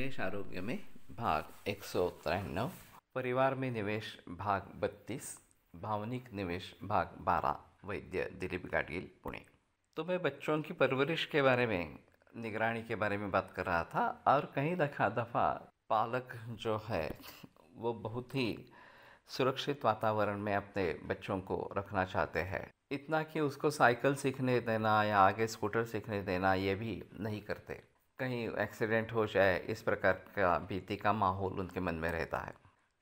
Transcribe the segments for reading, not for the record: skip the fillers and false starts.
निवेश आरोग्य में भाग 193, परिवार में निवेश भाग 32, भावनिक निवेश भाग 12, वैद्य दिलीप गाडगिल, पुणे। तो मैं बच्चों की परवरिश के बारे में, निगरानी के बारे में बात कर रहा था और कई दफ़ा पालक जो है वो बहुत ही सुरक्षित वातावरण में अपने बच्चों को रखना चाहते हैं। इतना कि उसको साइकिल सीखने देना या आगे स्कूटर सीखने देना ये भी नहीं करते। कहीं एक्सीडेंट हो जाए इस प्रकार का भीति का माहौल उनके मन में रहता है।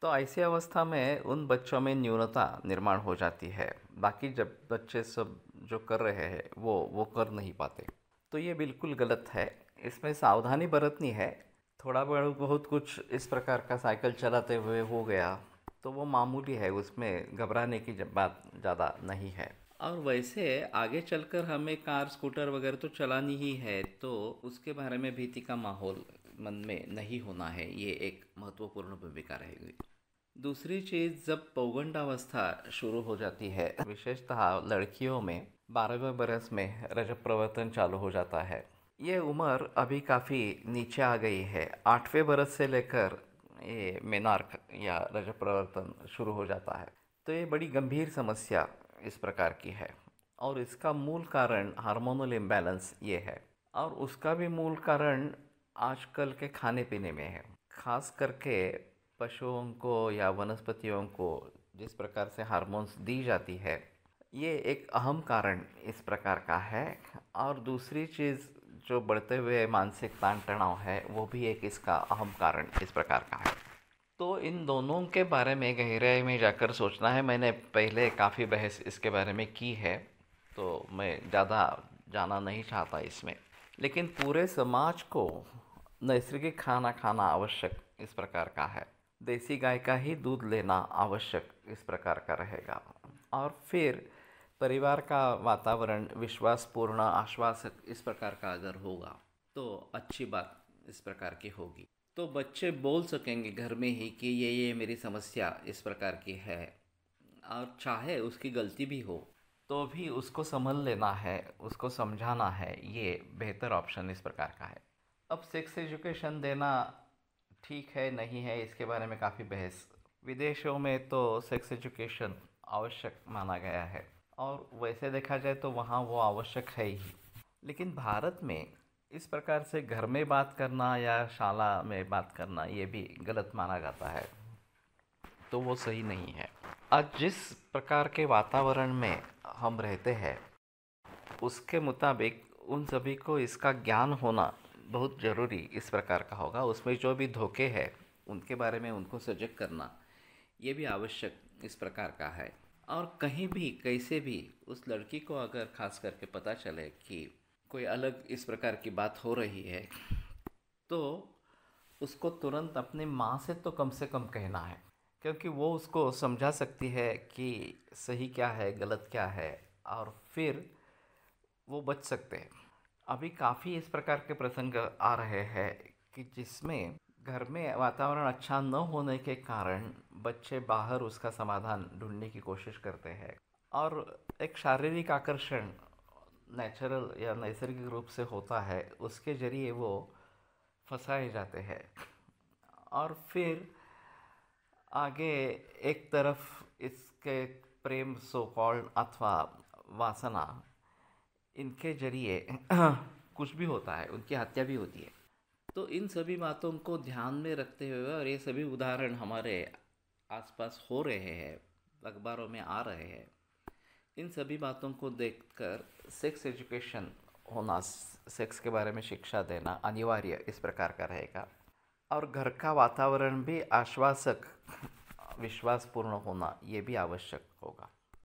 तो ऐसी अवस्था में उन बच्चों में न्यूनता निर्माण हो जाती है। बाकी जब बच्चे सब जो कर रहे हैं वो कर नहीं पाते। तो ये बिल्कुल गलत है। इसमें सावधानी बरतनी है। थोड़ा बहुत कुछ इस प्रकार का साइकिल चलाते हुए हो गया तो वो मामूली है, उसमें घबराने की बात ज़्यादा नहीं है। और वैसे आगे चलकर हमें कार स्कूटर वगैरह तो चलानी ही है, तो उसके बारे में भीति का माहौल मन में नहीं होना है। ये एक महत्वपूर्ण भूमिका रहेगी। दूसरी चीज़, जब पौगंडावस्था शुरू हो जाती है, विशेषतः लड़कियों में 12वें बरस में रजत प्रवर्तन चालू हो जाता है। ये उम्र अभी काफ़ी नीचे आ गई है। 8वें बरस से लेकर ये मेनार्क या रजत प्रवर्तन शुरू हो जाता है। तो ये बड़ी गंभीर समस्या इस प्रकार की है और इसका मूल कारण हार्मोनल इम्बैलेंस ये है। और उसका भी मूल कारण आजकल के खाने पीने में है। खास करके पशुओं को या वनस्पतियों को जिस प्रकार से हार्मोन्स दी जाती है, ये एक अहम कारण इस प्रकार का है। और दूसरी चीज़, जो बढ़ते हुए मानसिक ताण तनाव है, वो भी एक इसका अहम कारण इस प्रकार का है। तो इन दोनों के बारे में गहराई में जाकर सोचना है। मैंने पहले काफ़ी बहस इसके बारे में की है, तो मैं ज़्यादा जाना नहीं चाहता इसमें। लेकिन पूरे समाज को नैसर्गिक खाना खाना आवश्यक इस प्रकार का है। देसी गाय का ही दूध लेना आवश्यक इस प्रकार का रहेगा। और फिर परिवार का वातावरण विश्वासपूर्ण, आश्वासक इस प्रकार का अगर होगा तो अच्छी बात इस प्रकार की होगी। तो बच्चे बोल सकेंगे घर में ही कि ये मेरी समस्या इस प्रकार की है, और चाहे उसकी गलती भी हो तो भी उसको संभल लेना है, उसको समझाना है। ये बेहतर ऑप्शन इस प्रकार का है। अब सेक्स एजुकेशन देना ठीक है नहीं है, इसके बारे में काफ़ी बहस। विदेशों में तो सेक्स एजुकेशन आवश्यक माना गया है और वैसे देखा जाए तो वहाँ वो आवश्यक है ही। लेकिन भारत में इस प्रकार से घर में बात करना या शाला में बात करना ये भी गलत माना जाता है, तो वो सही नहीं है। आज जिस प्रकार के वातावरण में हम रहते हैं उसके मुताबिक उन सभी को इसका ज्ञान होना बहुत ज़रूरी इस प्रकार का होगा। उसमें जो भी धोखे हैं उनके बारे में उनको सजग करना ये भी आवश्यक इस प्रकार का है। और कहीं भी कैसे भी उस लड़की को अगर खास करके पता चले कि कोई अलग इस प्रकार की बात हो रही है, तो उसको तुरंत अपनी माँ से कम कहना है, क्योंकि वो उसको समझा सकती है कि सही क्या है गलत क्या है, और फिर वो बच सकते हैं। अभी काफ़ी इस प्रकार के प्रसंग आ रहे हैं कि जिसमें घर में वातावरण अच्छा न होने के कारण बच्चे बाहर उसका समाधान ढूंढने की कोशिश करते हैं और एक शारीरिक आकर्षण नेचुरल या नैसर्गिक रूप से होता है, उसके ज़रिए वो फंसाए जाते हैं। और फिर आगे एक तरफ इसके प्रेम सो कॉल्ड अथवा वासना, इनके जरिए कुछ भी होता है, उनकी हत्या भी होती है। तो इन सभी बातों को ध्यान में रखते हुए, और ये सभी उदाहरण हमारे आसपास हो रहे हैं, अखबारों में आ रहे हैं, इन सभी बातों को देखकर सेक्स एजुकेशन होना, सेक्स के बारे में शिक्षा देना अनिवार्य इस प्रकार का रहेगा। और घर का वातावरण भी आश्वासक, विश्वासपूर्ण होना ये भी आवश्यक होगा।